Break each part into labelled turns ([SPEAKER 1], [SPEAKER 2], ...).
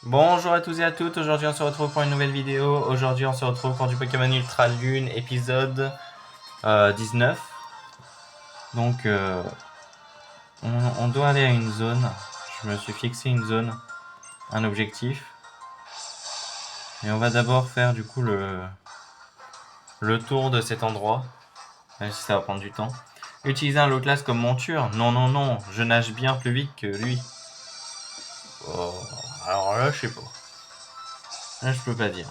[SPEAKER 1] Bonjour à tous et à toutes, aujourd'hui on se retrouve pour une nouvelle vidéo. Aujourd'hui on se retrouve pour du Pokémon Ultra Lune épisode 19. Donc on doit aller à une zone. Je me suis fixé une zone, un objectif. Et on va d'abord faire du coup le tour de cet endroit, même si ça va prendre du temps. Utiliser un Loclas comme monture? Non, non, non, je nage bien plus vite que lui. Oh, alors là je sais pas. Là je peux pas dire.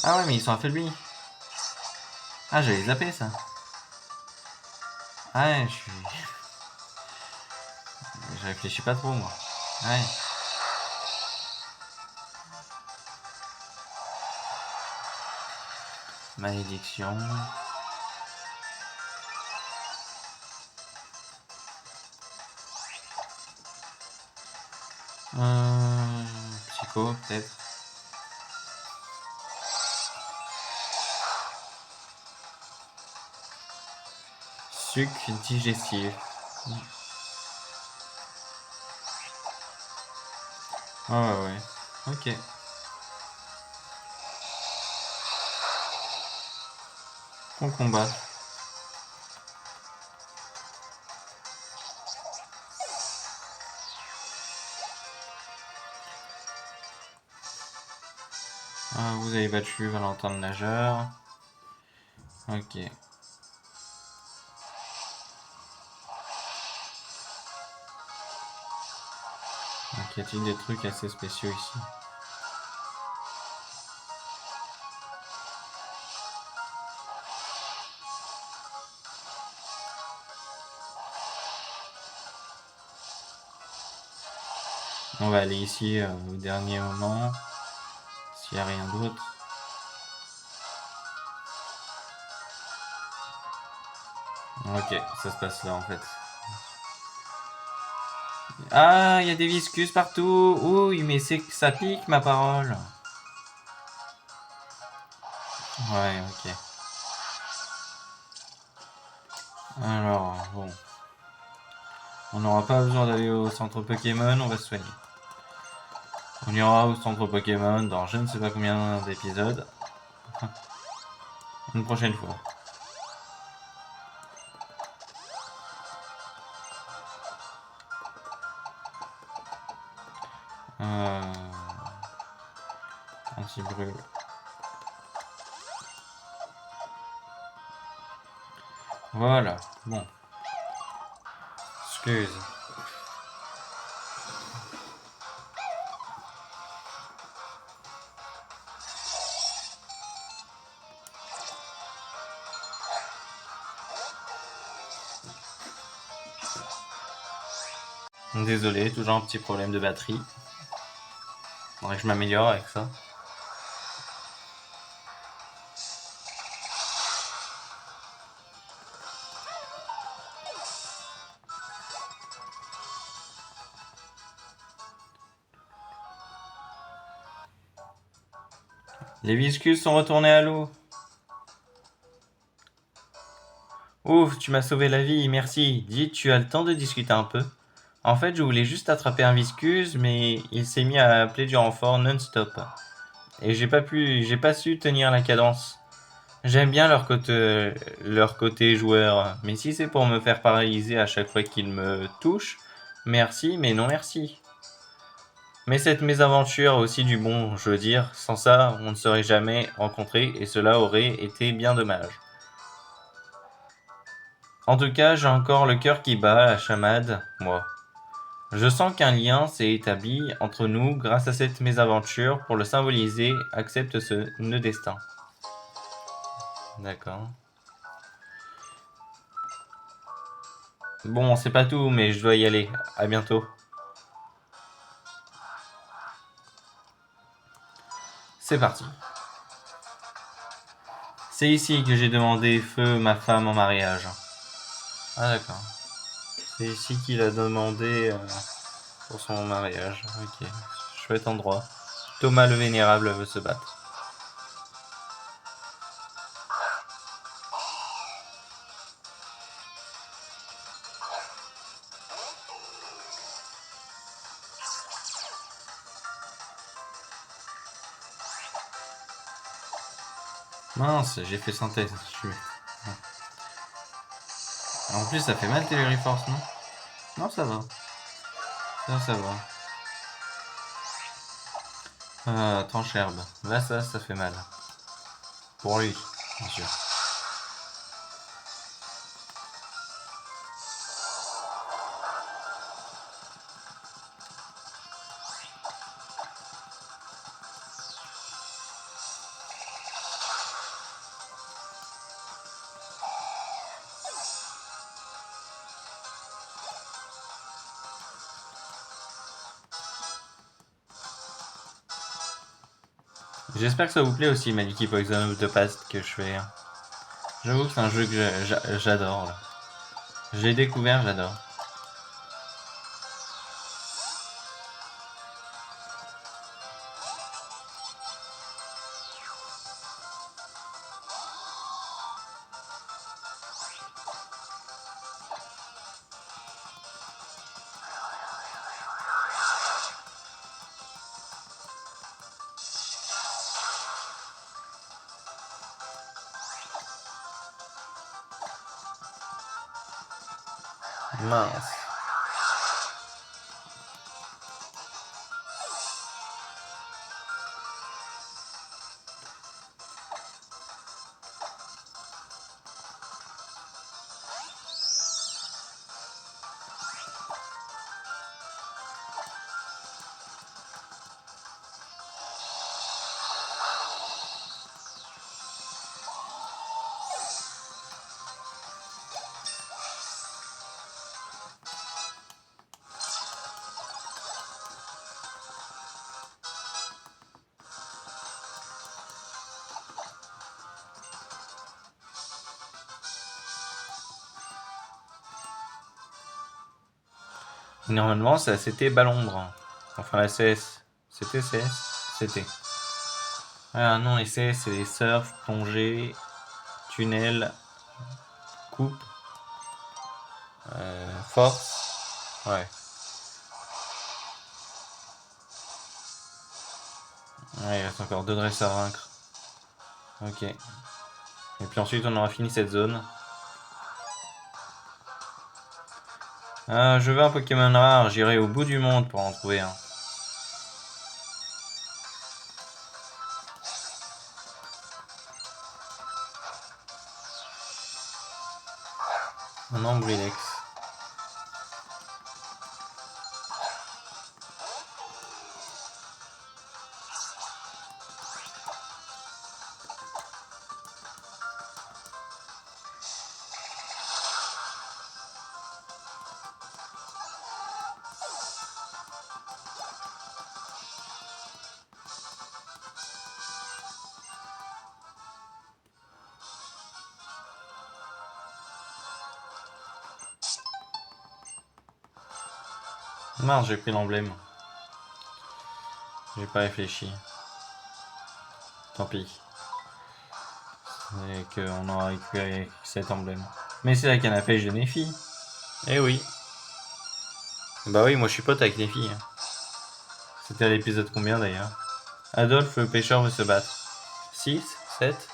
[SPEAKER 1] Ah ouais mais ils sont affaiblis. Ah j'avais zappé ça. Ah ouais, je réfléchis pas trop moi. Ouais. Malédiction. Euh, Psycho, peut-être. Suc digestif. Ah ouais, ouais. Ok. On combat. Ah, vous avez battu Valentin le nageur. Ok. Donc y a-t-il des trucs assez spéciaux ici? On va aller ici au dernier moment. S'il n'y a rien d'autre. Ok, ça se passe là en fait. Ah, il y a des viscus partout. Oui, mais c'est que ça pique ma parole. Ouais, ok. Alors, bon. On n'aura pas besoin d'aller au centre Pokémon, on va se soigner. On ira au centre Pokémon dans je ne sais pas combien d'épisodes. Une prochaine fois. Euh... Anti-brûle. Voilà, bon. Excuse. Désolé, toujours un petit problème de batterie. Faudrait que je m'améliore avec ça. Les viscus sont retournés à l'eau. Ouf, tu m'as sauvé la vie, merci. Dis, tu as le temps de discuter un peu? En fait, je voulais juste attraper un viscus, mais il s'est mis à appeler du renfort non-stop. Et j'ai pas su tenir la cadence. J'aime bien leur côté joueur, mais si c'est pour me faire paralyser à chaque fois qu'ils me touchent, merci, mais non merci. Mais cette mésaventure a aussi du bon, je veux dire, sans ça, on ne serait jamais rencontrés et cela aurait été bien dommage. En tout cas, j'ai encore le cœur qui bat, la chamade, moi. Je sens qu'un lien s'est établi entre nous grâce à cette mésaventure. Pour le symboliser, accepte ce nœud destin. D'accord. Bon, c'est pas tout, mais je dois y aller. À bientôt. C'est parti. C'est ici que j'ai demandé Feu, ma femme, en mariage. Ah d'accord. C'est ici qu'il a demandé pour son mariage. Ok. Chouette endroit. Thomas le Vénérable veut se battre. Mince, j'ai fait synthèse. En plus, ça fait mal Téléreforce, non? Non, ça va. Ça va. Tranche herbe. Là, ça fait mal. Pour lui, bien sûr. J'espère que ça vous plaît aussi, Maliki Poison of the Past que je fais. J'avoue que c'est un jeu que j'adore. Là. Je l'ai découvert, j'adore. Mince. Normalement, c'était Balombre. Enfin, la CS. C'était CS? C'était. Ah non, les CS, c'est les surf, plongée, tunnel, coupe, force. Ouais. Ouais, il reste encore 2 dresseurs à vaincre. Ok. Et puis ensuite, on aura fini cette zone. Je veux un Pokémon rare, j'irai au bout du monde pour en trouver un. Un Ambrilex. Mince, j'ai pris l'emblème. J'ai pas réfléchi. Tant pis. Et qu'on aura récupéré cet emblème. Mais c'est la canne à pêche de Nephi. Eh oui. Bah oui, moi je suis pote avec Nephi. C'était à l'épisode combien d'ailleurs? Adolphe le pêcheur veut se battre. 6, 7.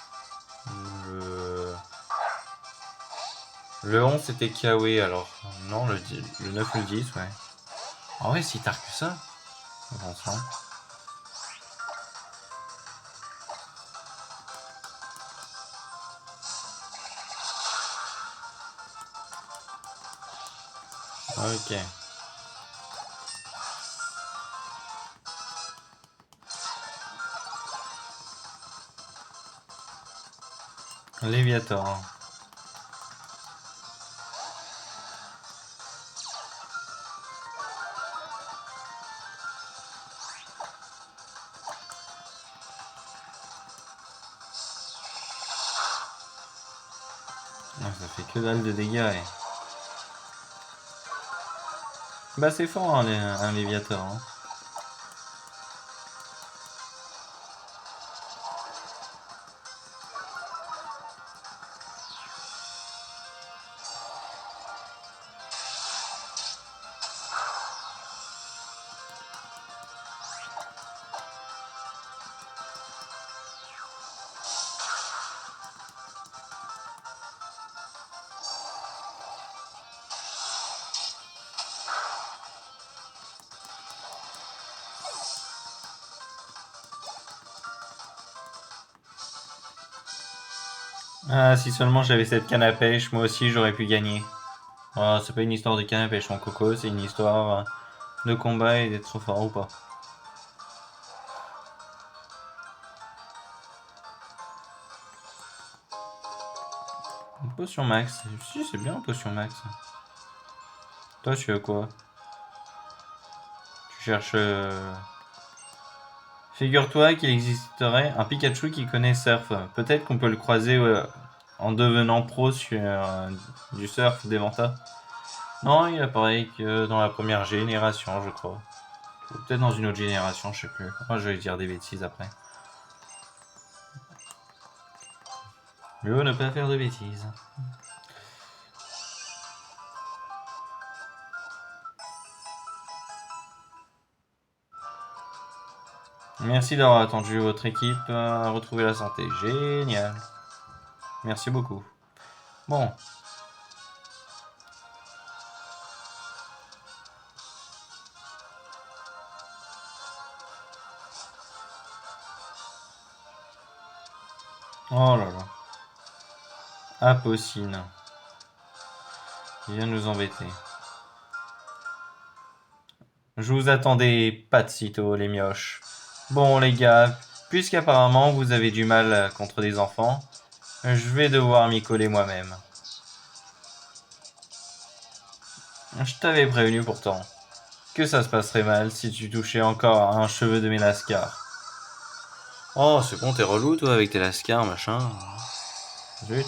[SPEAKER 1] Le 11 c'était Kawe alors. Non, le 9 ou le 10, ouais. Ah ouais, si tard que ça. Bon sang. Ok. Léviator. Ah, ça fait que dalle de dégâts. Ouais. Bah c'est fort hein, un Léviator. Hein. Ah, si seulement j'avais cette canne à pêche, moi aussi j'aurais pu gagner. Oh, c'est pas une histoire de canne à pêche, mon coco, c'est une histoire de combat et d'être trop fort ou pas. Une potion max. Si, c'est bien, une potion max. Toi, tu veux quoi? Tu cherches. Figure-toi qu'il existerait un Pikachu qui connaît Surf. Peut-être qu'on peut le croiser en devenant pro sur du Surf d'Evanta. Non, il apparaît que dans la première génération, je crois. Ou peut-être dans une autre génération, je sais plus. Moi, je vais dire des bêtises après. Mieux ne pas faire de bêtises. Merci d'avoir attendu votre équipe à retrouver la santé. Génial. Merci beaucoup. Bon. Oh là là. Apocine. Il vient nous embêter. Je vous attendais pas de sitôt, les mioches. Bon, les gars, puisqu'apparemment vous avez du mal contre des enfants, je vais devoir m'y coller moi-même. Je t'avais prévenu pourtant que ça se passerait mal si tu touchais encore à un cheveu de mes lascars. Oh, c'est bon, t'es relou toi avec tes lascars, machin. Zut.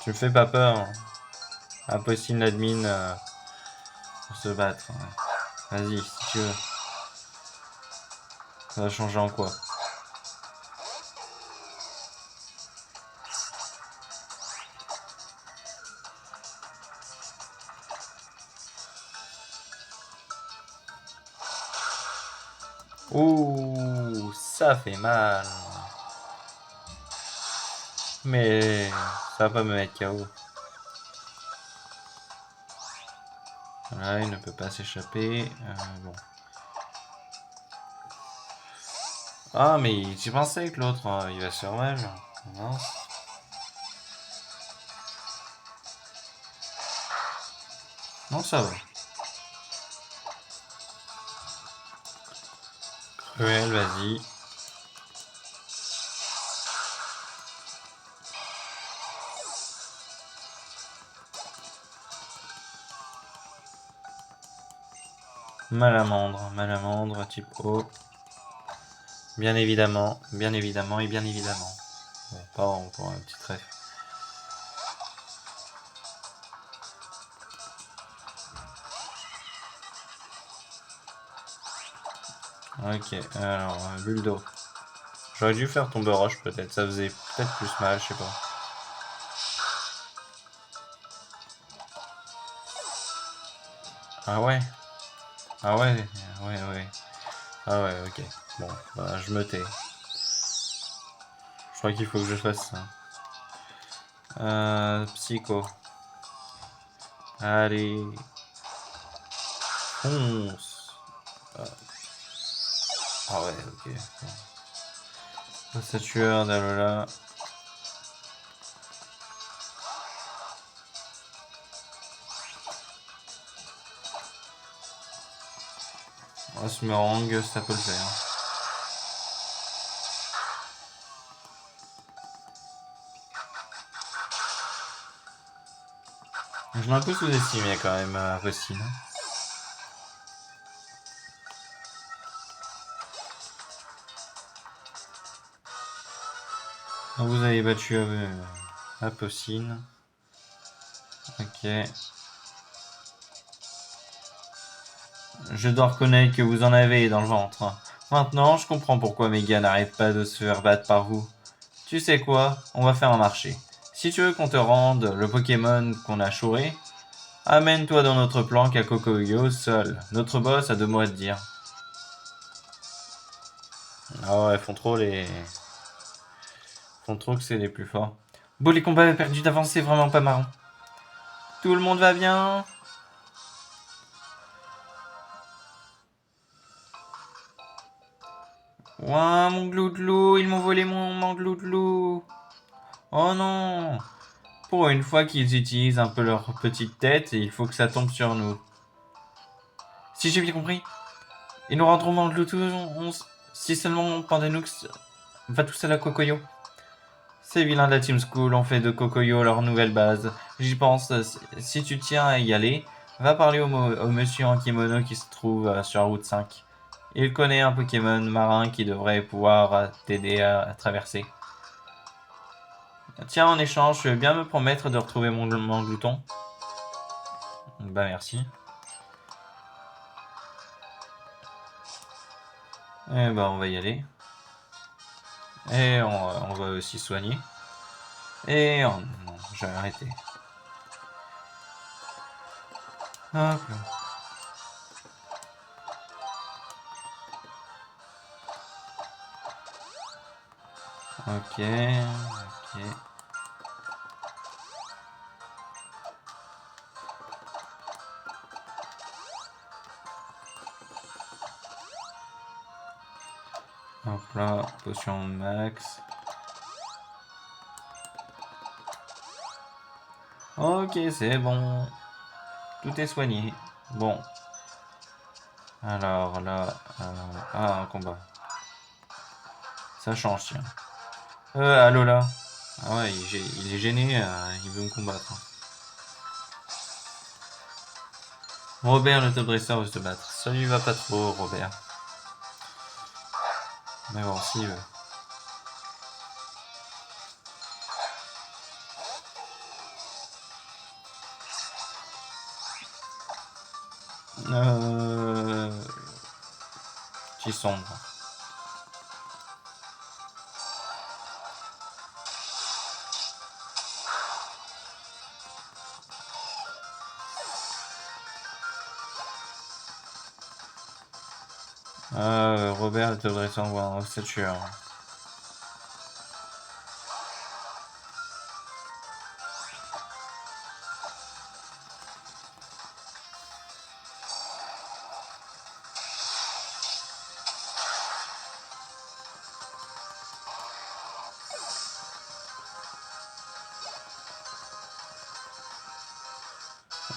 [SPEAKER 1] Tu me fais pas peur. Impossible l'admin pour se battre. Vas-y, si tu veux. Ça va changer en quoi? Ouh, ça fait mal. Mais ça va pas me mettre KO. Voilà, il ne peut pas s'échapper. Bon. Ah, mais tu pensais que l'autre, il va se faire mal. Non. Non, ça va. Cruel, vas-y. Malamandre, type O. Bien évidemment, bien évidemment et bien évidemment. Bon, pas encore un petit trèfle. Ok, alors, Buldo. J'aurais dû faire tomber roche peut-être, ça faisait peut-être plus mal, je sais pas. Ah ouais? Ah ouais, ouais, ouais. Ah ouais, ok. Bon, bah, je me tais. Je crois qu'il faut que je fasse ça. Psycho. Allez, fonce. Ah ouais, ok. Saturne, Alola. Osmerang, ça peut le faire. Je l'ai un peu sous-estimé quand même, Racine. Vous avez battu Apocine. Ok. Je dois reconnaître que vous en avez dans le ventre. Maintenant, je comprends pourquoi mes gars n'arrêtent pas de se faire battre par vous. Tu sais quoi? On va faire un marché. Si tu veux qu'on te rende le Pokémon qu'on a chouré, amène-toi dans notre planque à Kokoyo seul. Notre boss a 2 mots à te dire. Ah ouais, font trop que c'est les plus forts. Bon, les combats perdus d'avance, c'est vraiment pas marrant. Tout le monde va bien? Ouah, mon glouglou, ils m'ont volé mon glouglou. Oh non. Pour une fois qu'ils utilisent un peu leur petite tête, il faut que ça tombe sur nous. Si j'ai bien compris, ils nous rendront mon glouglou si seulement Pandanux va tout seul à Kokoyo. Ces vilains de la Team School ont fait de Kokoyo leur nouvelle base. J'y pense, si tu tiens à y aller, va parler au monsieur en kimono qui se trouve sur la route 5. Il connaît un Pokémon marin qui devrait pouvoir t'aider à traverser. Tiens, en échange, tu veux bien me promettre de retrouver mon glouton? Bah merci. Eh bah on va y aller. Et on va aussi soigner. Et non, je vais arrêter. Hop là. Ok, ok. Hop là, potion max. Ok, c'est bon. Tout est soigné. Bon. Alors là... un combat. Ça change, tiens. Allô là. Ah ouais, il est gêné, il veut me combattre. Robert, le top dresser, veut se battre. Ça lui va pas trop, Robert. Mais bon, s'il veut. Qui sombre. Robert, le top dresser, voit un stature.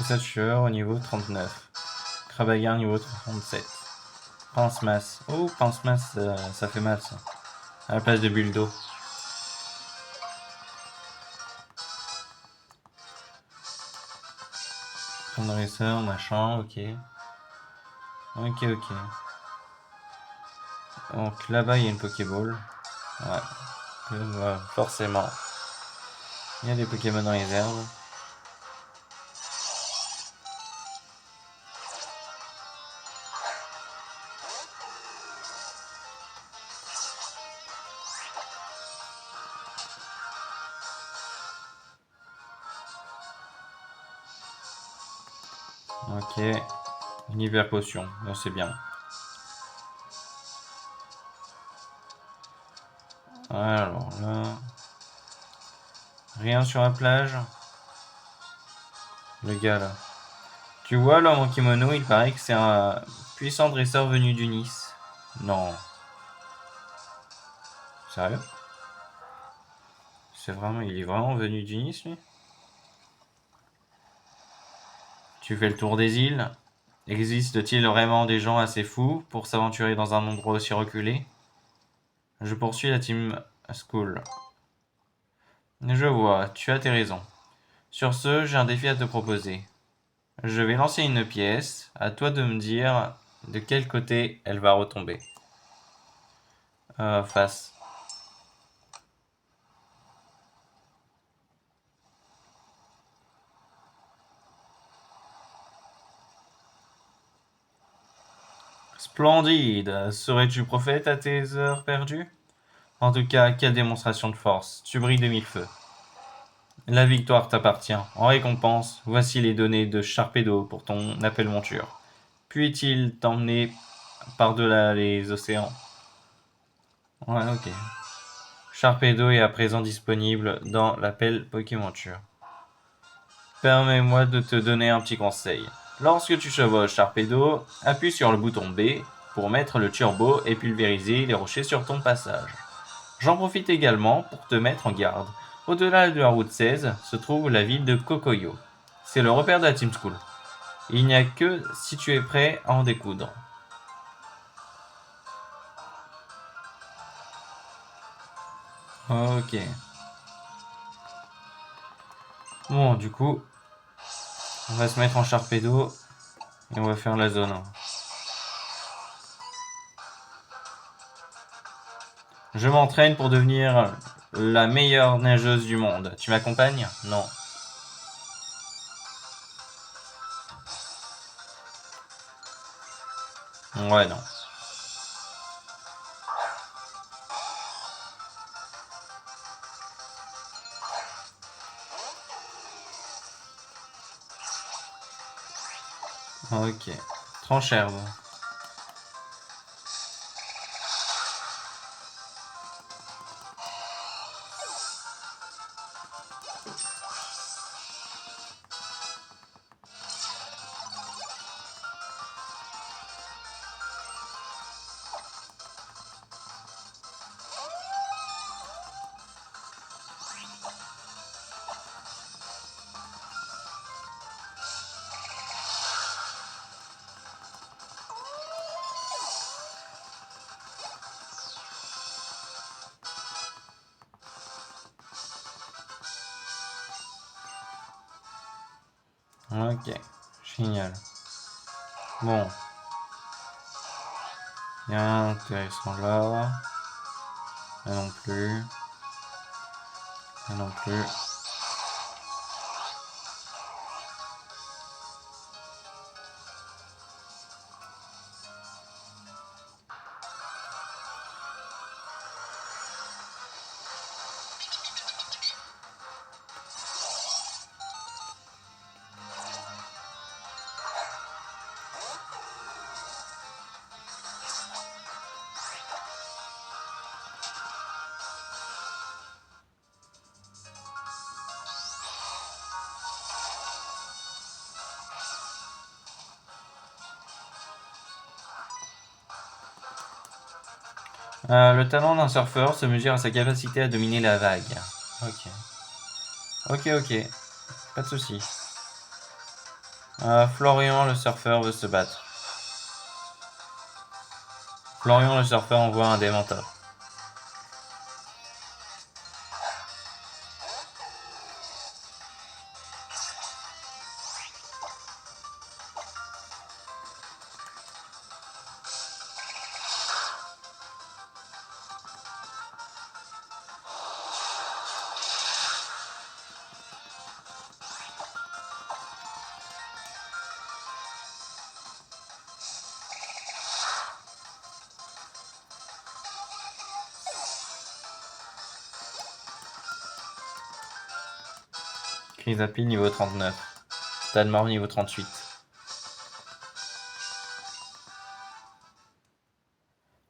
[SPEAKER 1] Stature au niveau 39. Crabagar niveau 37. Pince-masse. Oh, pince-masse, ça fait mal ça. À la place de bulle d'eau. Dresseur, machin, ok. Ok, ok. Donc là-bas, il y a une Pokéball. Ouais. Forcément. Il y a des Pokémon en réserve. Ok. Univers potion. Là, c'est bien. Alors là... Rien sur la plage. Le gars là. Tu vois l'homme en kimono, il paraît que c'est un puissant dresseur venu du Nice. Non. Sérieux? Il est vraiment venu du Nice, lui? Tu fais le tour des îles? Existe-t-il vraiment des gens assez fous pour s'aventurer dans un endroit aussi reculé? Je poursuis la team School. Je vois, tu as tes raisons. Sur ce, j'ai un défi à te proposer. Je vais lancer une pièce, à toi de me dire de quel côté elle va retomber. Face. Splendide. Serais-tu prophète à tes heures perdues? En tout cas, quelle démonstration de force. Tu brilles de mille feux. La victoire t'appartient. En récompense, voici les données de Sharpedo pour ton appel monture. Puis-il t'emmener par-delà les océans? Ouais, ok. Sharpedo est à présent disponible dans l'appel Pokémonture. Permets-moi de te donner un petit conseil. Lorsque tu chevauches Sharpedo, appuie sur le bouton B pour mettre le turbo et pulvériser les rochers sur ton passage. J'en profite également pour te mettre en garde. Au-delà de la route 16 se trouve la ville de Kokoyo. C'est le repère de la Team School. Il n'y a que si tu es prêt à en découdre. Ok. Bon, du coup, on va se mettre en Sharpedo et on va faire la zone 1. Je m'entraîne pour devenir la meilleure nageuse du monde. Tu m'accompagnes? Non. Ouais, non. Ok. Tranche herbe. Ok. Génial. Bon. Il y a rien d'intéressant là. Là non plus. Là non plus. Le talent d'un surfeur se mesure à sa capacité à dominer la vague. Ok. Ok, ok. Pas de souci. Florian le surfeur veut se battre. Florian le surfeur envoie un démentor. Crisapie niveau 39. Stade mort niveau 38.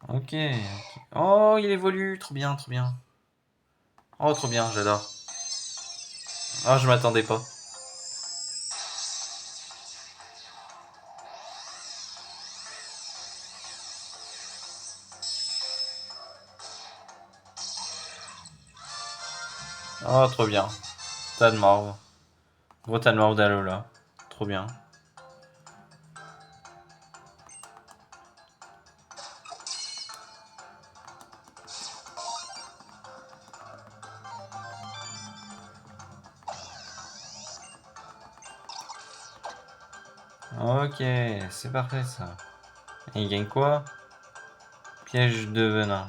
[SPEAKER 1] Ok. Oh, il évolue. Trop bien, trop bien. Oh, trop bien, j'adore. Oh, je m'attendais pas. Oh, trop bien. Stade mort. Gros tas de mort d'Alola. Trop bien. Ok, c'est parfait ça. Et il gagne quoi? Piège de venin.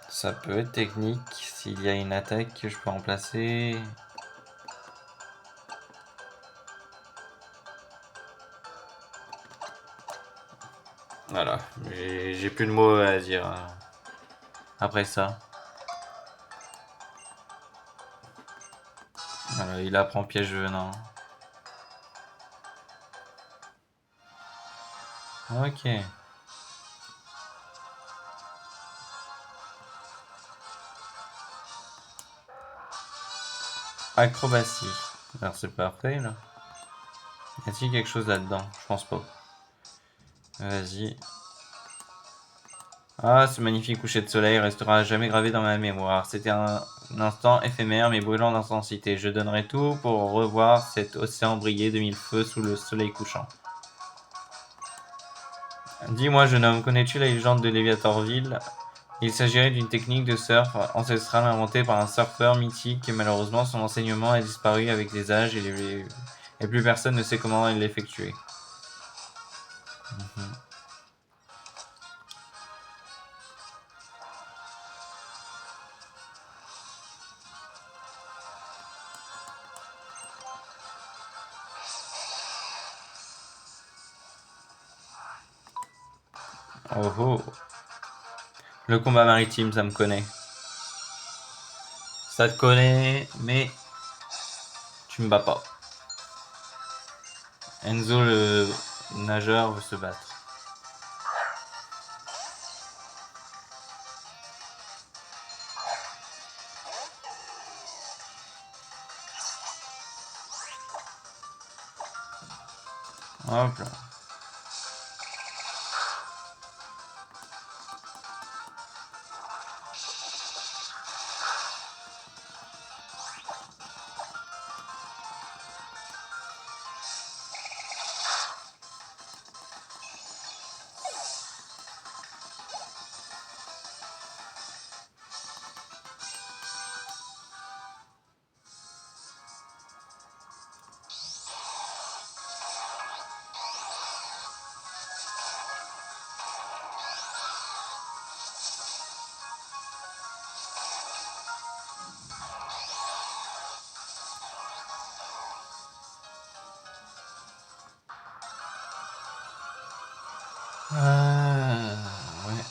[SPEAKER 1] Ça peut être technique s'il y a une attaque que je peux remplacer. Voilà, j'ai plus de mots à dire après ça. Voilà, il apprend piège de venin. Ok. Acrobatie. Alors c'est parfait là. Y a-t-il quelque chose là-dedans? Je pense pas. Vas-y. Ah, ce magnifique coucher de soleil restera à jamais gravé dans ma mémoire. C'était un instant éphémère mais brûlant d'intensité. Je donnerais tout pour revoir cet océan briller de mille feux sous le soleil couchant. Dis-moi, jeune homme, connais-tu la légende de Léviathanville? Il s'agirait d'une technique de surf ancestrale inventée par un surfeur mythique et malheureusement son enseignement a disparu avec les âges et plus personne ne sait comment il l'effectuait. Oh oh. Le combat maritime, ça me connaît. Ça te connaît, mais tu me bats pas. Enzo le nageur veut se battre. Hop là. Ouais.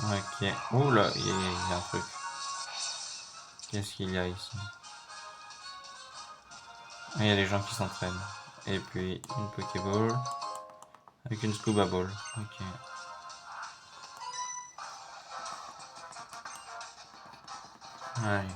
[SPEAKER 1] Ok. Oula, il y a un truc. Qu'est-ce qu'il y a ici? Ah, il y a des gens qui s'entraînent. Et puis une Pokéball avec une Scuba Ball. Ok. Allez.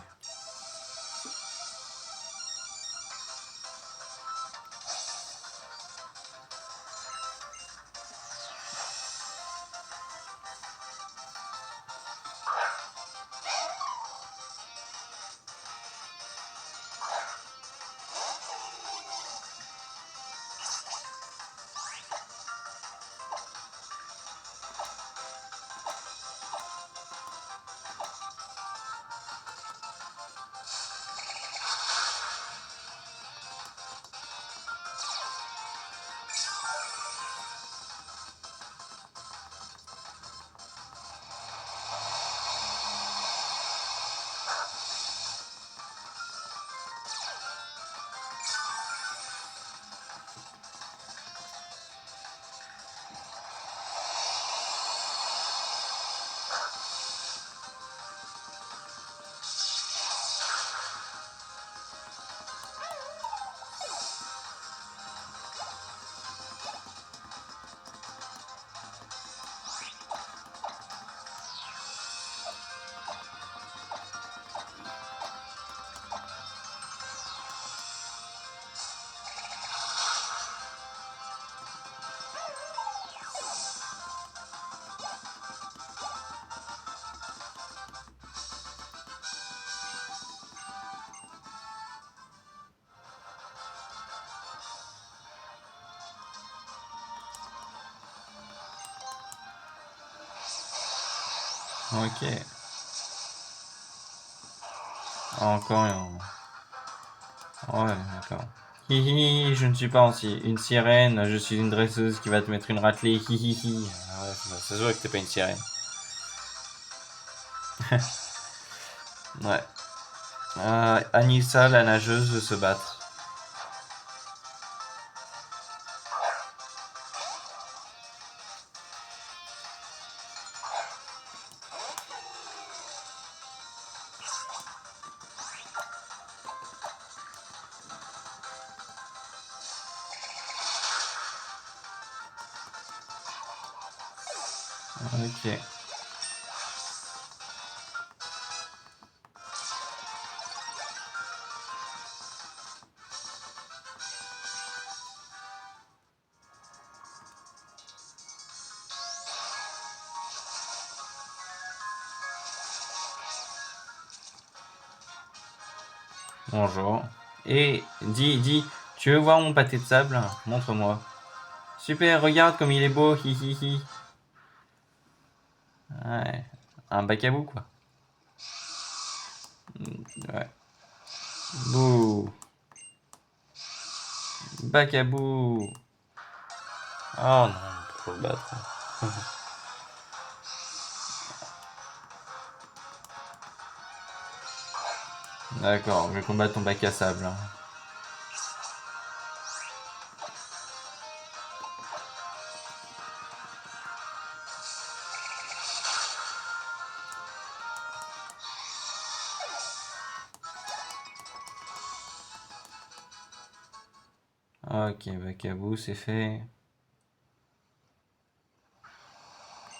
[SPEAKER 1] Ok. Encore et ouais, d'accord. Hihi, je ne suis pas une sirène, je suis une dresseuse qui va te mettre une raclée. Hihihi. Ah ouais, ça se voit que t'es pas une sirène. Ouais. Anissa, la nageuse, veut se battre. Ok. Bonjour. Et dis, tu veux voir mon pâté de sable? Montre-moi. Super, regarde comme il est beau, hi hi hi. Ouais, un bac à bout quoi. Ouais. Bouh. Bac à bout. Oh non, faut le battre. D'accord, je vais combattre ton bac à sable. Ok, bac à bout, c'est fait.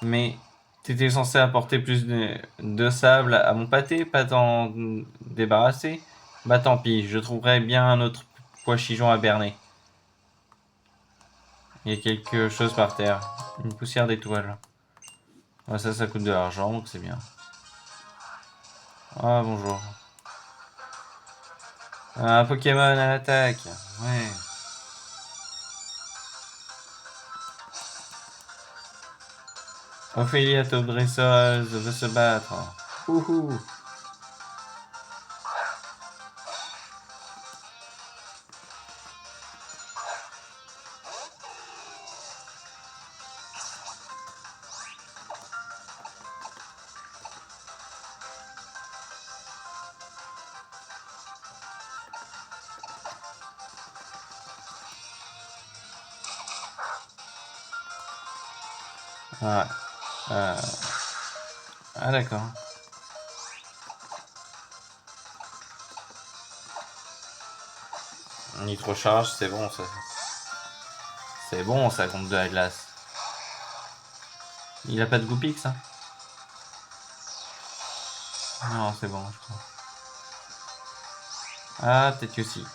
[SPEAKER 1] Mais t'étais censé apporter plus de sable à mon pâté, pas t'en débarrasser? Bah tant pis, je trouverai bien un autre pois chichon à berner. Il y a quelque chose par terre. Une poussière d'étoile. Ah, ça coûte de l'argent, donc c'est bien. Ah, bonjour. Un Pokémon à l'attaque. Ouais. Ophélie, taupe dresseuse, veut se battre. Ouhou. Ah, euh, ah d'accord. Nitro-charge, c'est bon ça. C'est bon ça contre de la glace. Il a pas de Goupix, hein? Non, c'est bon, je crois. Ah, peut-être que si.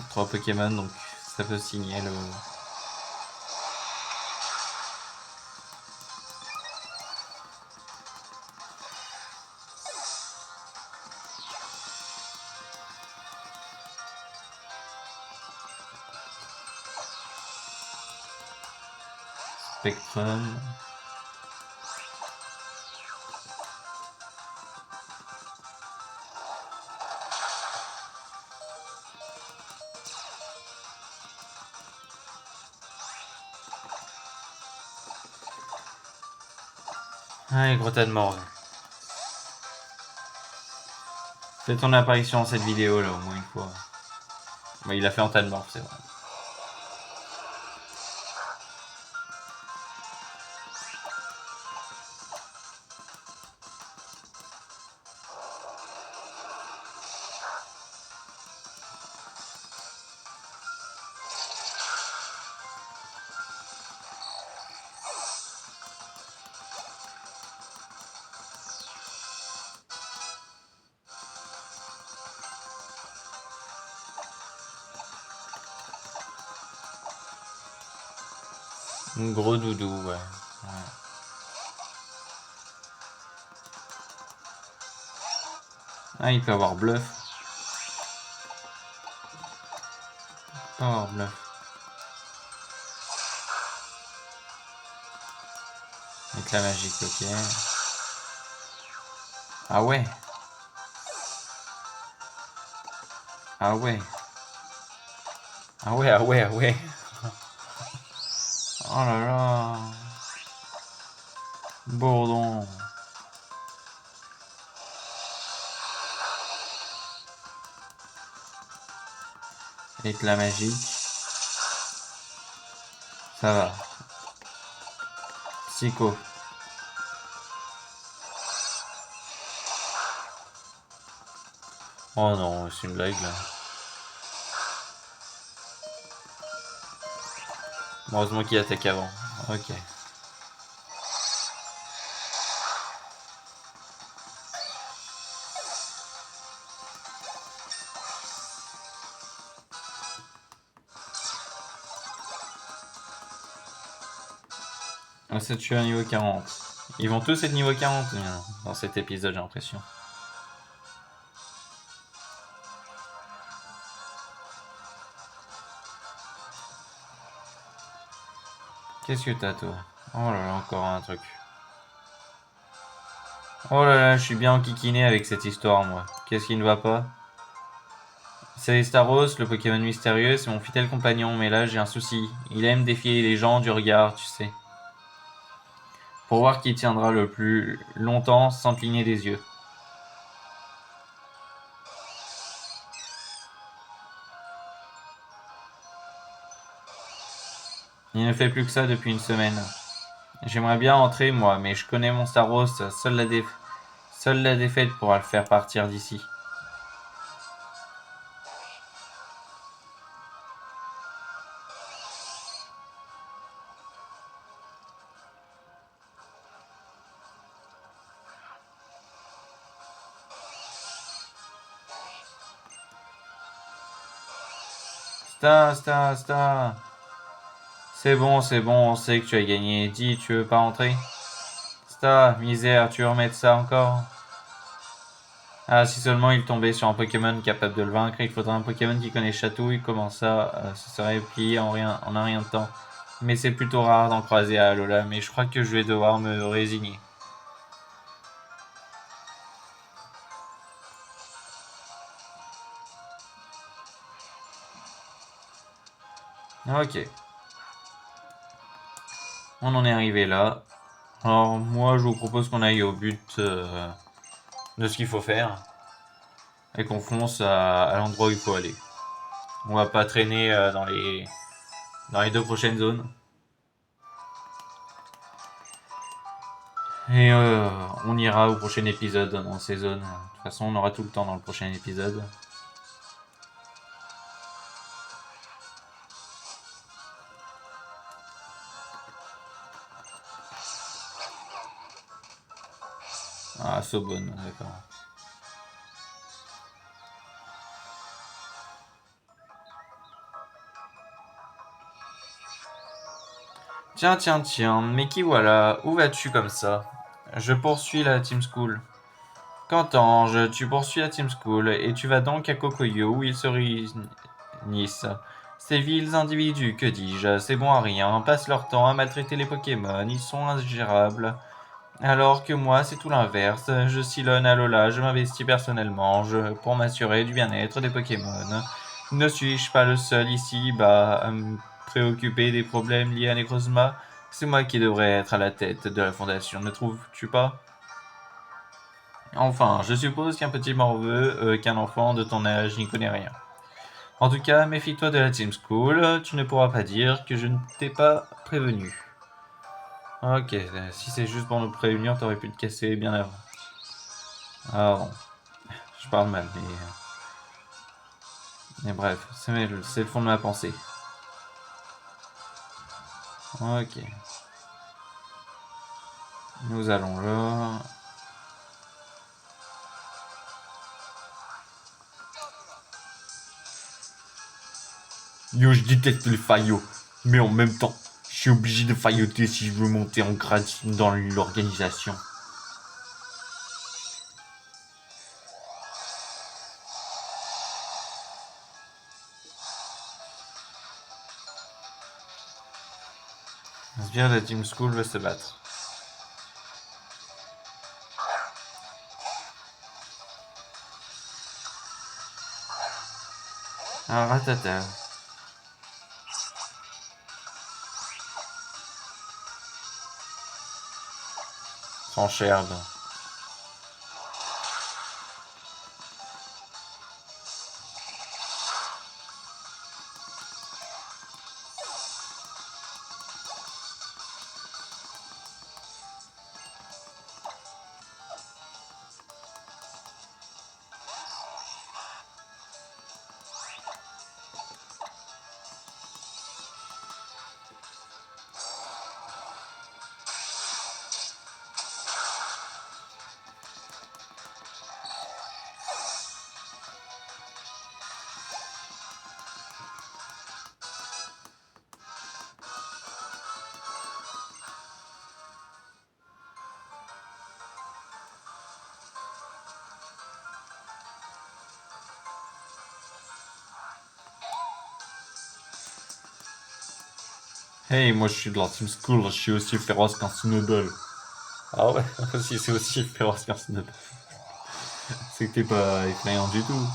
[SPEAKER 1] 3 Pokémon, donc ça peut signer le Spectrum. Ah, et gros tas de morts. Fais ton apparition dans cette vidéo là, au moins une fois. Bah, il a fait en tas de morts, c'est vrai. Gros doudou, ouais. Ouais. Ah, il peut avoir bluff. Il peut avoir bluff. Avec la magique, ok. Ah ouais. Ah ouais. Ah ouais, ah ouais, ah ouais. Oh là là. Bourdon. Avec la magique. Ça va. Psycho. Oh non, c'est une blague là. Heureusement qu'il attaque avant. Ok. Ça tue à niveau 40. Ils vont tous être niveau 40 dans cet épisode, j'ai l'impression. Qu'est-ce que t'as, toi? Oh là là, encore un truc. Oh là là, je suis bien enquiquiné avec cette histoire, moi. Qu'est-ce qui ne va pas? C'est Staros, le Pokémon mystérieux, c'est mon fidèle compagnon, mais là j'ai un souci. Il aime défier les gens du regard, tu sais. Pour voir qui tiendra le plus longtemps sans cligner des yeux. Il ne fait plus que ça depuis une semaine. J'aimerais bien entrer, moi, mais je connais mon Staros, seule la défaite pourra le faire partir d'ici. Sta. C'est bon, on sait que tu as gagné. Dis, tu veux pas entrer? Sta, misère, tu veux remettre ça encore? Ah, si seulement il tombait sur un Pokémon capable de le vaincre, il faudrait un Pokémon qui connaît Chatouille, comment ça, ce serait plié en un rien de temps. Mais c'est plutôt rare d'en croiser à Alola, mais je crois que je vais devoir me résigner. Ok, on en est arrivé là. Alors moi je vous propose qu'on aille au but de ce qu'il faut faire et qu'on fonce à l'endroit où il faut aller. On va pas traîner dans les deux prochaines zones. Et on ira au prochain épisode dans ces zones. De toute façon, on aura tout le temps dans le prochain épisode. Ah, Sobonne, d'accord. Tiens, mais qui voilà? Où vas-tu comme ça? Je poursuis la Team School. Qu'entends-je? Tu poursuis la Team School et tu vas donc à Kokoyo où ils se réunissent. Ces vils individus, que dis-je, c'est bon à rien, passent leur temps à maltraiter les Pokémon, ils sont ingérables. Alors que moi, c'est tout l'inverse. Je sillonne à Lola, je m'investis personnellement pour m'assurer du bien-être des Pokémon. Ne suis-je pas le seul ici-bas à me préoccuper des problèmes liés à Necrozma? C'est moi qui devrais être à la tête de la fondation, ne trouves-tu pas? Enfin, je suppose qu'un petit morveux, qu'un enfant de ton âge n'y connaît rien. En tout cas, méfie-toi de la Team School, tu ne pourras pas dire que je ne t'ai pas prévenu. Ok, si c'est juste pour nous prévenir, t'aurais pu te casser bien avant. Ah bon, je parle mal, mais bref, c'est le fond de ma pensée. Ok. Nous allons là. Yo, je déteste les faillots, mais en même temps, je suis obligé de failloter si je veux monter en grade dans l'organisation. Bien, la Team School veut se battre. Ah, ratata. Francherbe. Hey, moi je suis de la Team School, je suis aussi féroce qu'un Snowball. Ah ouais, si c'est aussi féroce qu'un Snowball. C'est que t'es pas effrayant du tout.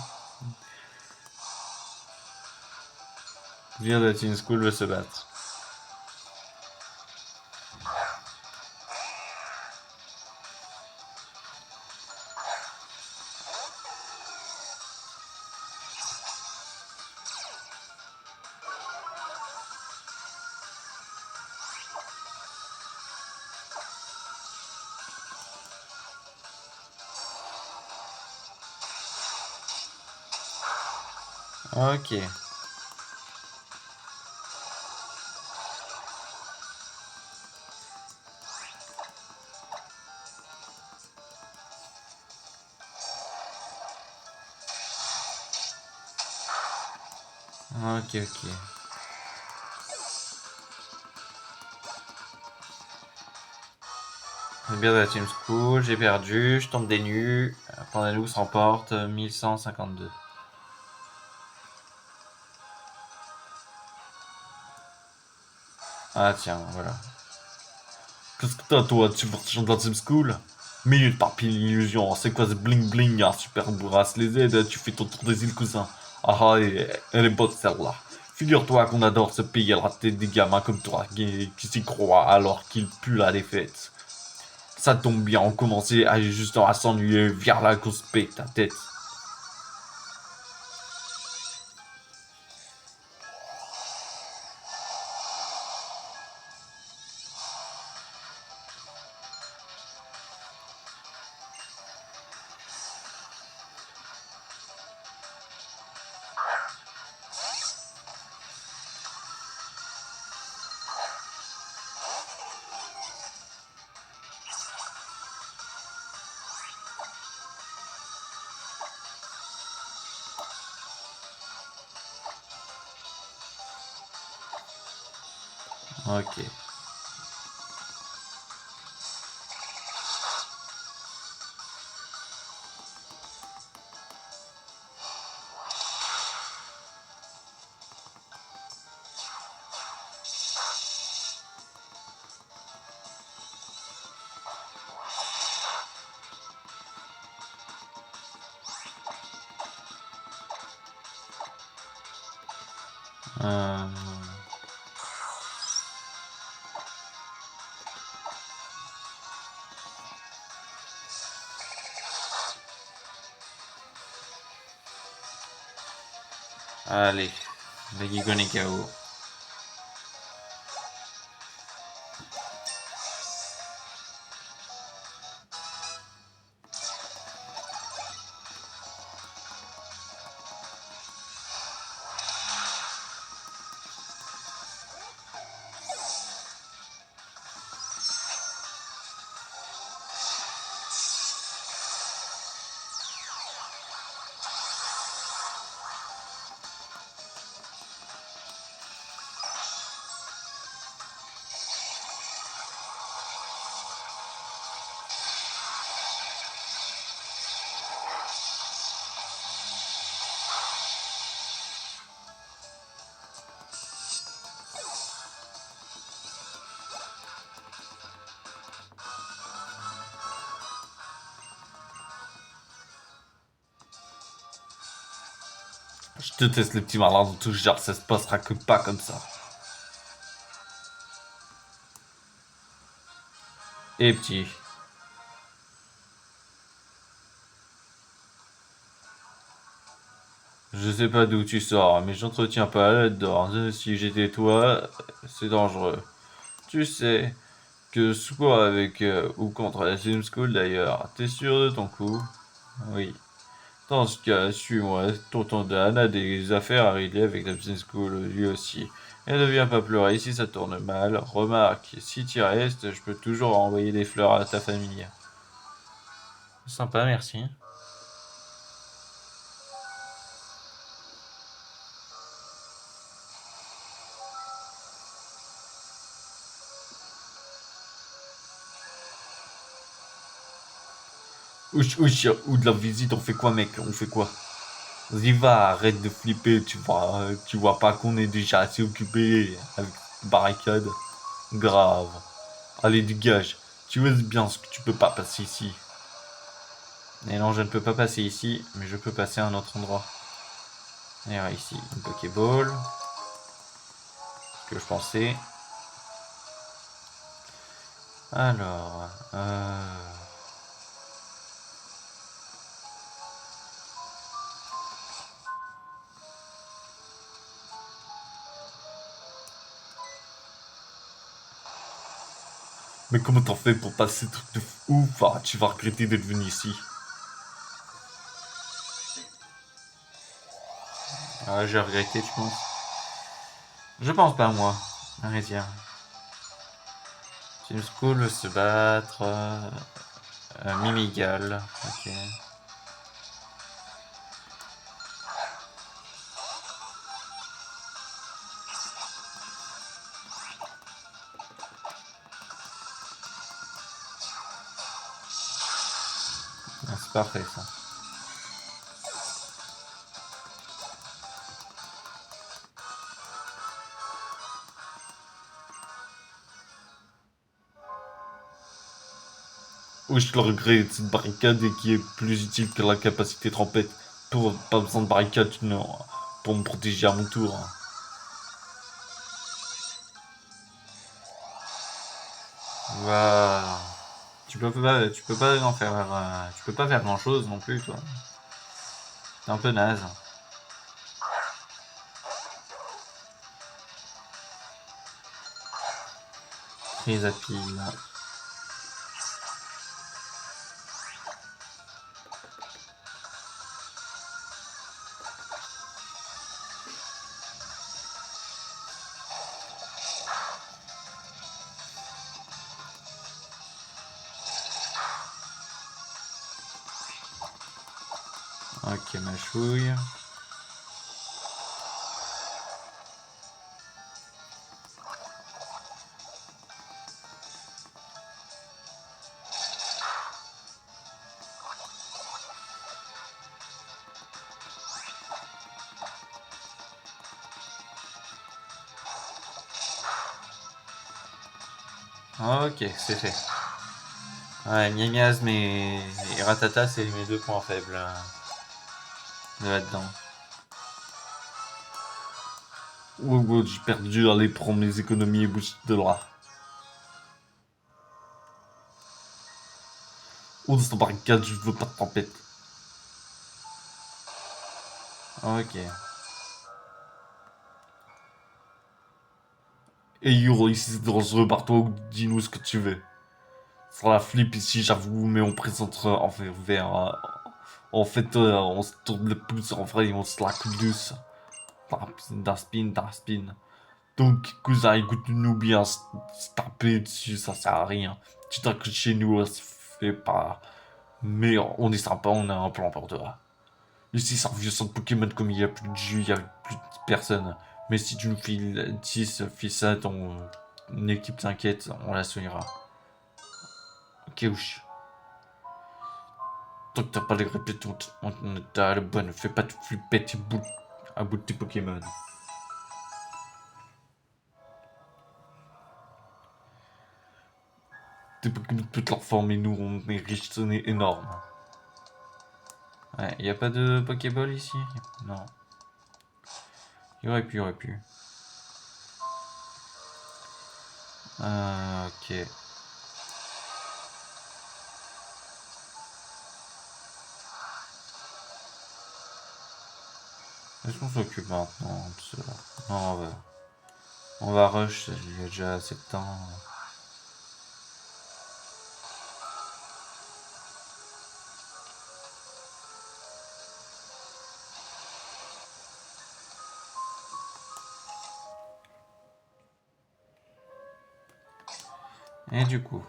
[SPEAKER 1] Viens de la Team School veut se battre. Ok. Ok, ok. Bien de la Team School, j'ai perdu, je tombe des nues. Pandalous remporte 1152. Ah tiens, voilà. Qu'est-ce que t'as toi, tu veux de la Team School? Minute par pile illusion, c'est quoi ce bling bling, un super bourrasse les aides, tu fais ton tour des îles cousin. Ah ah, elle est bonne celle-là. Figure-toi qu'on adore se payer la tête des gamins comme toi qui s'y croient alors qu'ils puent la défaite. Ça tombe bien, on commençait à justement à s'ennuyer, viens là qu'on se pète ta tête. Ok. Euh... Allez, le Gigon est KO. Je déteste les petits malins de tout genre, ça se passera que pas comme ça. Et petit. Je sais pas d'où tu sors, mais j'entretiens pas là-dedans. Si j'étais toi, c'est dangereux. Tu sais que soit avec ou contre la Sim School d'ailleurs, t'es sûr de ton coup? Oui. Dans ce cas, suis-moi. Tonton Dan a des affaires à régler avec la Sim School lui aussi. Et ne viens pas pleurer si ça tourne mal. Remarque, si tu restes, je peux toujours envoyer des fleurs à ta famille. Sympa, merci. Ouch, ouch, ou de la visite, on fait quoi, mec? On fait quoi? Vas-y, va, arrête de flipper, tu vois pas qu'on est déjà assez occupé avec barricade. Grave. Allez, dégage. Tu vois bien ce que tu peux pas passer ici. Et non, je ne peux pas passer ici, mais je peux passer à un autre endroit. Et ici, une Pokéball. Ce que je pensais. Alors, mais comment t'en fais pour passer ce truc de ouf? Ah, tu vas regretter d'être venu ici. Ah, j'ai regretté, je pense. Je pense pas, moi. Arrête, tiens. Team School veut se battre. Mimigal. Ok. Ah, c'est parfait, ça. Oui, je le regrette, cette barricade et qui est plus utile que la capacité trompette. Pas besoin de barricade non, pour me protéger à mon tour. Voilà. Tu peux pas en faire, tu peux pas faire grand chose non plus, toi. C'est un peu naze. Prise à pile. Ok, ma chouille. Ok, c'est fait. Ouais, Miamiasme et Ratata, c'est mes deux points faibles de là-dedans. Oh, j'ai perdu, aller prendre mes économies et bouger de droit. Oh, dans cette barricade, je veux pas de tempête. Ok. Et Yuro, ici c'est dangereux, partout, dis-nous ce que tu veux. Sur la flip ici, j'avoue, mais on présentera en fait vers. En fait, on se tourne le pouce en vrai et on se la coupe douce. D'un spin. Donc, cousin, écoute-nous bien, se taper dessus, ça sert à rien. Tu t'accroches chez nous, ça se fait pas. Mais on est sympa, on a un plan pour toi. Ici, c'est un vieux centre Pokémon comme il y a plus de jus, il y a plus de personnes. Mais si tu nous files 10, file ça, ton équipe t'inquiète, on la soignera. Ok, ouch. Tant que t'as pas les répètes, on t'a le bon. Fais pas de flipper à bout de tes Pokémon. Tes Pokémon peuvent leur former, nous on est riches, on est énorme. Ouais, y a pas de Pokéball ici? Non. Y aurait pu. Ok. Est-ce qu'on s'occupe maintenant de cela? Non, on va rush, il y a déjà assez de temps. Et du coup,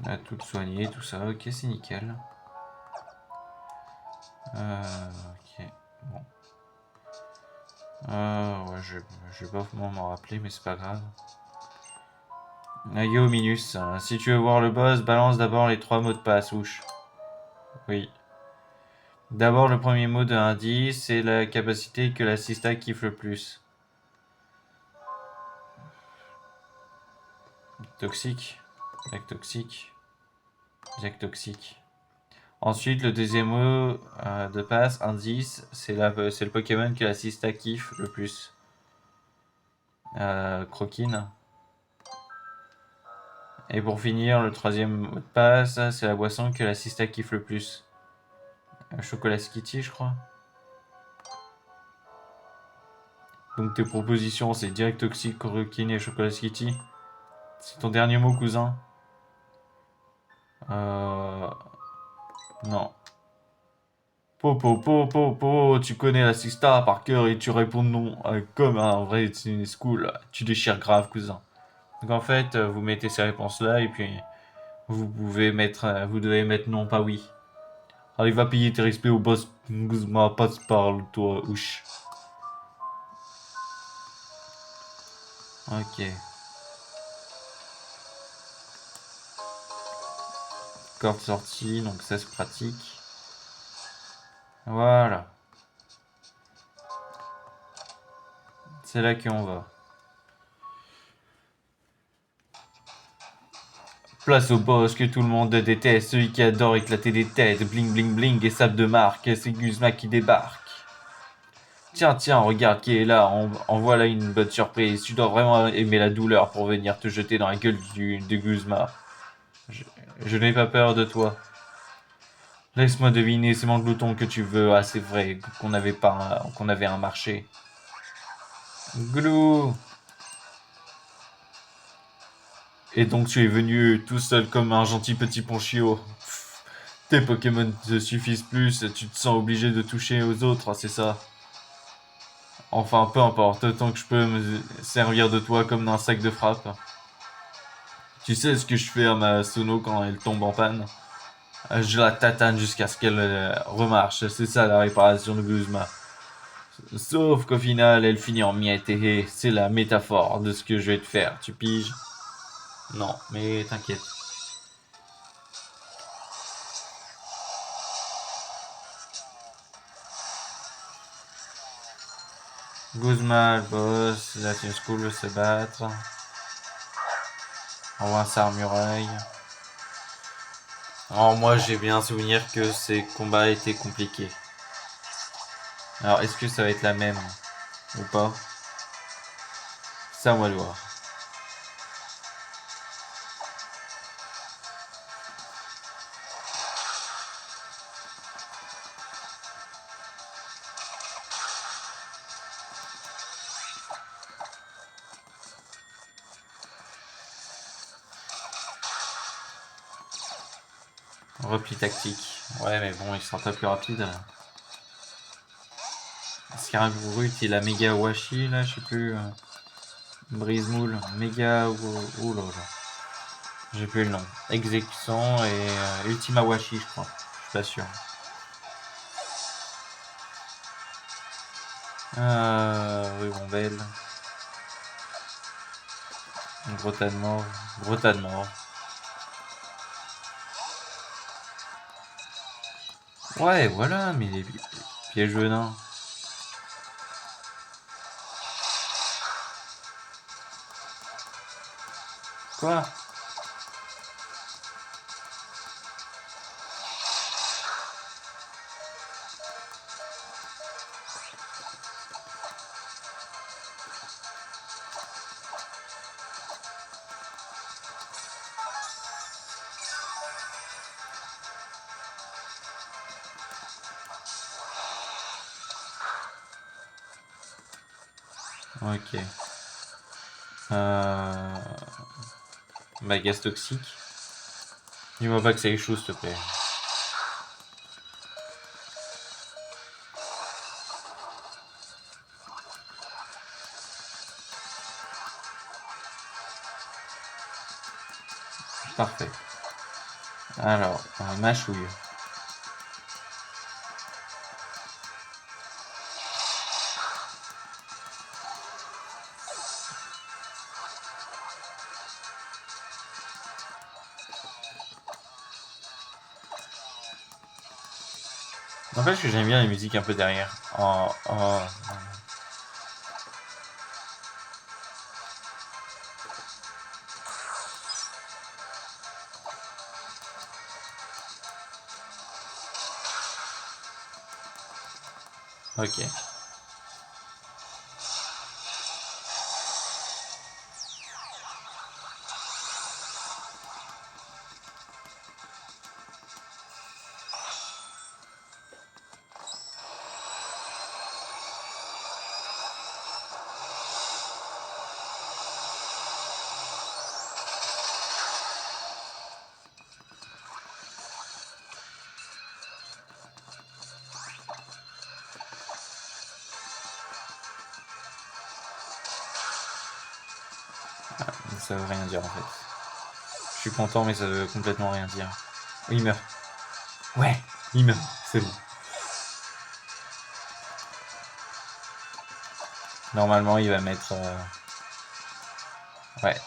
[SPEAKER 1] on a tout soigné, tout ça, ok, c'est nickel. Ok, bon. Ouais, je vais pas vraiment m'en rappeler, mais c'est pas grave. Yo, Minus, si tu veux voir le boss, balance d'abord les 3 mots de passe, ouche. Oui. D'abord, le premier mot de indice, c'est la capacité que la Sista kiffe le plus. Toxique. Jack toxique. Jack toxique. Ensuite, le deuxième mot de passe, indice, c'est le Pokémon que la Sista kiffe le plus. Croquine. Et pour finir, le troisième mot de passe, c'est la boisson que la Sista kiffe le plus. Chocolat Skitty, je crois. Donc tes propositions, c'est direct toxique, croquine et chocolat Skitty. C'est ton dernier mot, cousin. Non. Tu connais la Sista par cœur et tu réponds non, comme un vrai school. Tu déchires grave, cousin. Donc en fait, vous mettez ces réponses-là et puis vous devez mettre non, pas oui. Allez, va payer tes respects au boss. Guzma, passe parle, toi, ouch. Ok. Corde sortie, donc ça se pratique. Voilà. C'est là qu'on va. Place au boss que tout le monde déteste, celui qui adore éclater des têtes, bling bling bling et sable de marque, c'est Guzma qui débarque. Tiens, regarde qui est là, en voilà une bonne surprise. Tu dois vraiment aimer la douleur pour venir te jeter dans la gueule de Guzma. Je n'ai pas peur de toi. Laisse-moi deviner, c'est mon glouton que tu veux. Ah, c'est vrai qu'on avait un marché. Glou. Et donc tu es venu tout seul comme un gentil petit ponchio. Tes Pokémon te suffisent plus, tu te sens obligé de toucher aux autres, c'est ça? Enfin, peu importe, tant que je peux me servir de toi comme d'un sac de frappe. Tu sais ce que je fais à ma Sono quand elle tombe en panne? Je la tatane jusqu'à ce qu'elle remarche, c'est ça la réparation de Guzma. Sauf qu'au final, elle finit en miettes et c'est la métaphore de ce que je vais te faire, tu piges? Non, mais t'inquiète. Guzma, le boss, la Team School veut se battre. On voit sa armureuil. Alors moi j'ai bien souvenir que ces combats étaient compliqués. Alors est-ce que ça va être la même ou pas? Ça on va le voir. Repli tactique. Ouais mais bon il sera pas plus rapide. Scarabbrut il a méga washi là, je sais plus. Brise moule, méga ou là. J'ai plus le nom. Exécution et Ultima Washi je crois. Je suis pas sûr. Rubambelle. Grota de mort. Grota de mort. Ouais, voilà, mais les pièges venins. Quoi? Ok. Bah, gaz toxique. Dis-moi pas que ça échoue, s'il te plaît. Parfait. Alors, mâchouille. En fait, que j'aime bien les musiques un peu derrière. Ok. Ça veut rien dire en fait. Je suis content mais ça veut complètement rien dire. Il meurt. Ouais, il meurt, c'est bon. Normalement il va mettre... Ouais,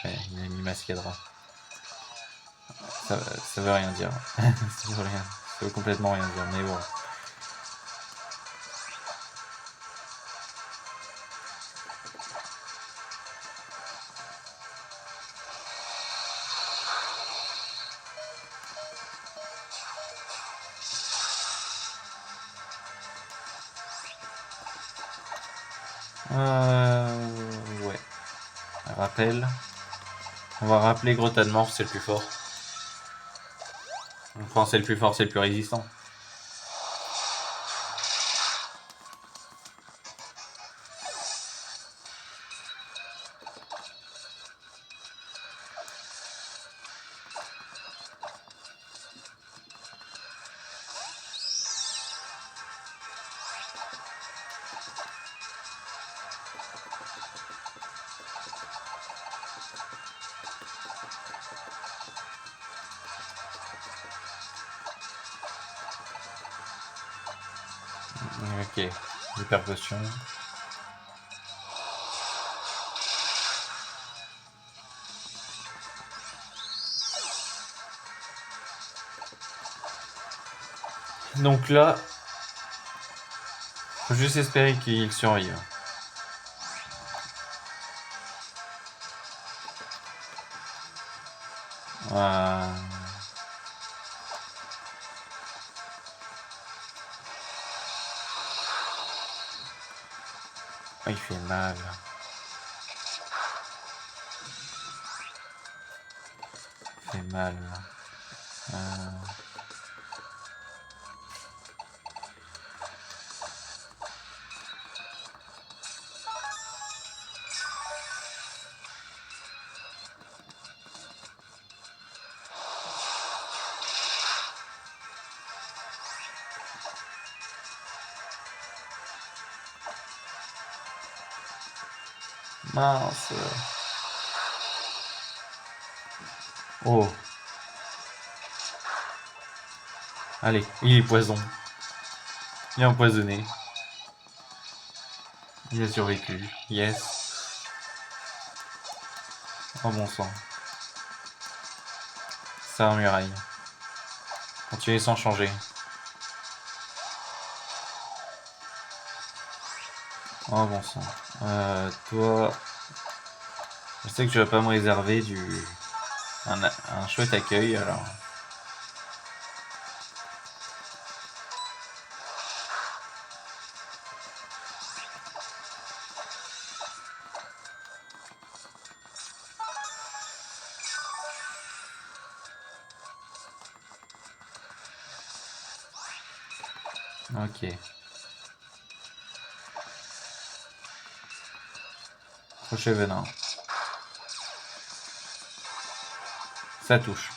[SPEAKER 1] il a mis Mascadra. Ça veut rien dire. Ça veut complètement rien dire, mais bon. Ouais. Rappel. On va rappeler Grotta de Mort, c'est le plus fort. Enfin, c'est le plus fort, c'est le plus résistant. Ok. Hyper potion. Donc là, faut juste espérer qu'il survive. Il fait mal. Il fait mal. Mince. Oh. Allez, il est poison. Il est empoisonné. Il a survécu. Yes. Oh bon sang. Ça muraille. Continuez sans changer. Oh bon sang. Toi... Je sais que tu vas pas me réserver un chouette accueil alors. Ok. Crochet venin. Ça touche.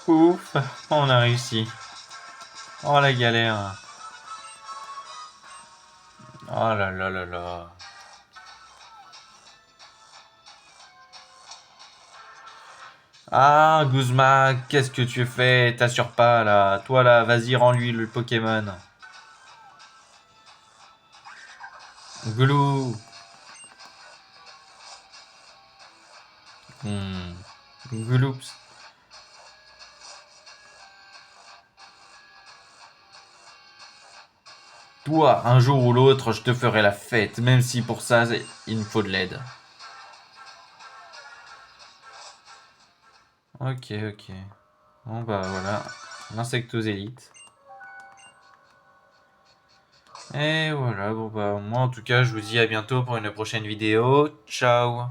[SPEAKER 1] Ouf, on a réussi. Oh la galère. Oh là là là là. Ah, Guzma, qu'est-ce que tu fais? T'assures pas là. Toi là, vas-y, rends-lui le Pokémon. Glou. Hmm. Gloops. Toi, un jour ou l'autre, je te ferai la fête, même si pour ça, il me faut de l'aide. Ok, ok. Bon bah voilà, l'insectosélite. Et voilà, bon bah moi en tout cas, je vous dis à bientôt pour une prochaine vidéo. Ciao!